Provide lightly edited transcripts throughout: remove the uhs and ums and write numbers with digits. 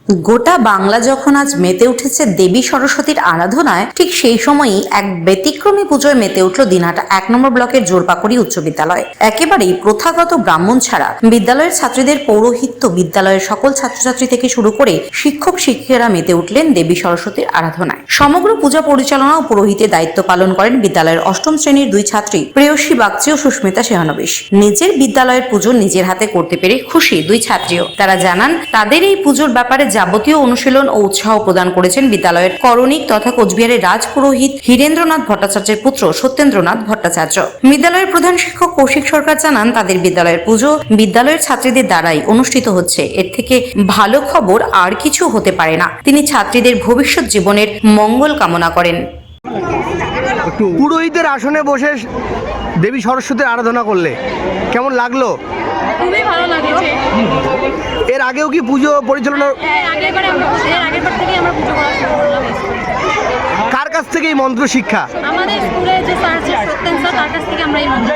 গোটা বাংলা যখন আজ মেতে উঠেছে দেবী সরস্বতীর আরাধনায়, ঠিক সেই সময়ই এক ব্যতিক্রমী পুজোয় মেতে উঠল দিনহাটা ১ নম্বর ব্লকের জোরপাকুড়ি উচ্চ বিদ্যালয়। একেবারেই প্রথাগত ব্রাহ্মণ ছাড়া বিদ্যালয়ের ছাত্রীদের পৌরোহিত্য, বিদ্যালয়ের সকল ছাত্রছাত্রী থেকে শুরু করে শিক্ষক শিক্ষিকারা মেতে উঠলেন দেবী সরস্বতীর আরাধনায়। সমগ্র পূজা পরিচালনা ও পুরোহিতের দায়িত্ব পালন করেন বিদ্যালয়ের ৮ম শ্রেণীর দুই ছাত্রী প্রেয়সী বাগচি ও সুস্মিতা সেহানবিশ। নিজের বিদ্যালয়ের পুজো নিজের হাতে করতে পেরে খুশি দুই ছাত্রীও। তারা জানান, তাদের এই পুজোর ব্যাপারে যাবতীয় অনুশীলন ও উৎসাহ প্রদান করেছেন বিদ্যালয়ের করণিক তথা কোচবিহারের রাজ পুরোহিত হীরেন্দ্রনাথ ভট্টাচার্যের পুত্র সত্যেন্দ্রনাথ ভট্টাচার্য। বিদ্যালয়ের প্রধান শিক্ষক কৌশিক সরকার জানান, তাদের বিদ্যালয়ের পুজো বিদ্যালয়ের ছাত্রীদের দ্বারাই অনুষ্ঠিত হচ্ছে, এর থেকে ভালো খবর আর কিছু হতে পারে না। তিনি ছাত্রীদের ভবিষ্যৎ জীবনের মঙ্গল কামনা করেন। পুরোহিতের আসনে বসে দেবী সরস্বতীর আরাধনা করলে কেমন লাগলো? খুবই ভালো লাগছে। এর আগেও কি পুজো পরিচালনা? আগের পর থেকেই আমরা পুজো করা শুরু করলাম। কার কাছ থেকে এই মন্ত্র শিক্ষা? আমাদের স্কুলে যে স্যার আছে সত্যেন স্যার, তার কাছ থেকে আমরা এই মন্ত্র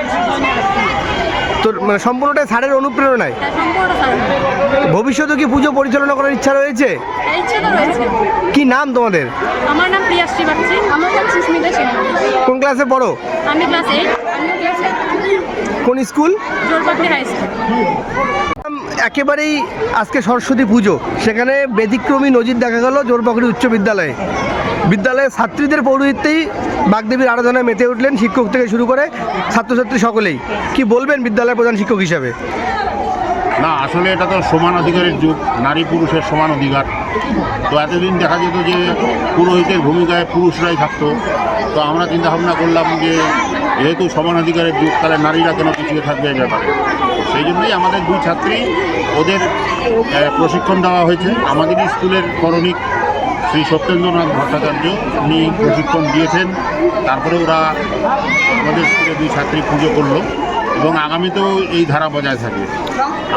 তোর সম্পূর্ণটাই স্যারের অনুপ্রেরণায়? সম্পূর্ণ স্যার। ভবিষ্যতে কি পুজো পরিচালনা করার ইচ্ছা রয়েছে? ইচ্ছা তো রয়েছে। কি নাম তোমাদের? আমার নাম প্রিয়াশ্রী বাগচি। আমার নাম সুস্মিতা সেহানবিশ। কোন ক্লাসে পড়ো? আমি ক্লাস 8। আমি ক্লাস 8। কোন স্কুল? জোরপাকুড়ি high school. একেবারেই আজকে সরস্বতী পুজো, সেখানে ব্যতিক্রমী নজির দেখা গেল জোরপাকুড়ি উচ্চ বিদ্যালয়ে। বিদ্যালয়ের ছাত্রীদের পৌরোহিত্যেই বাগদেবীর আরাধনায় মেতে উঠলেন শিক্ষক থেকে শুরু করে ছাত্রছাত্রী সকলেই। কি বলবেন বিদ্যালয়ের প্রধান শিক্ষক হিসাবে? না, আসলে এটা তো সমান অধিকারের যুগ, নারী পুরুষের সমান অধিকার। তো এতদিন দেখা যেত যে পুরোহিতের ভূমিকায় পুরুষরাই থাকতো। তো আমরা চিন্তা ভাবনা করলাম যে যেহেতু সমান অধিকারের যুগ, তাহলে নারীরা কেন পিছিয়ে থাকবে এই ব্যাপারে। সেই জন্যই আমাদের দুই ছাত্রী, ওদের প্রশিক্ষণ দেওয়া হয়েছে। আমাদের স্কুলের করণিক শ্রী সত্যেন্দ্রনাথ ভট্টাচার্য, উনি প্রশিক্ষণ দিয়েছেন। তারপরে ওরা আমাদের স্কুলে দুই ছাত্রী পুজো করলো এবং আগামীতেও এই ধারা বজায় থাকবে।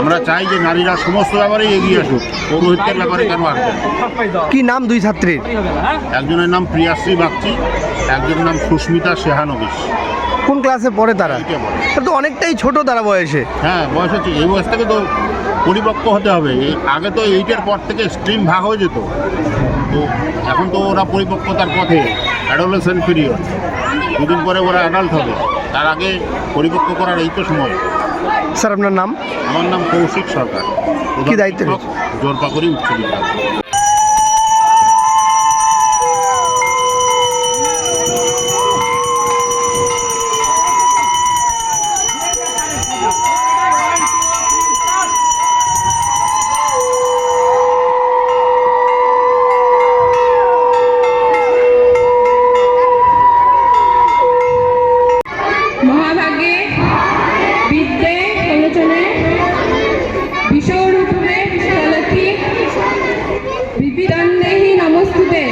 আমরা চাই যে নারীরা সমস্ত ব্যাপারেই এগিয়ে আসুক, পৌরোহিত্যের ব্যাপারে কেন আসবে। কি নাম দুই ছাত্রীর? একজনের নাম প্রিয়াশ্রী বাগচি, একজনের নাম সুস্মিতা সেহানবিশ। কোন ক্লাসে পড়ে তারা? তো অনেকটাই ছোট তারা বয়সে। হ্যাঁ, বয়স হচ্ছে, এই বয়স থেকে তো পরিপক্ক হতে হবে। আগে তো 8-এর পর থেকে স্ট্রিম ভাগ হয়ে যেত, তো এখন তো ওরা পরিপক্কতার পথে, অ্যাডোলেসেন্ট পিরিয়ড। দুদিন পরে ওরা অ্যাডাল্ট হবে, তার আগে পরিপক্ক করার এই তো সময়। স্যার, আপনার নাম? আমার নাম কৌশিক সরকার, কি দায়িত্ব? জোরপাকুড়ি উচ্চ বিদ্যালয়। মহাভাগে বিদ্যে প্রলোচনে বিশ্বরূপে বিশ্বলক্ষ্মী বিবিদান্দেহি নমস্তুতে।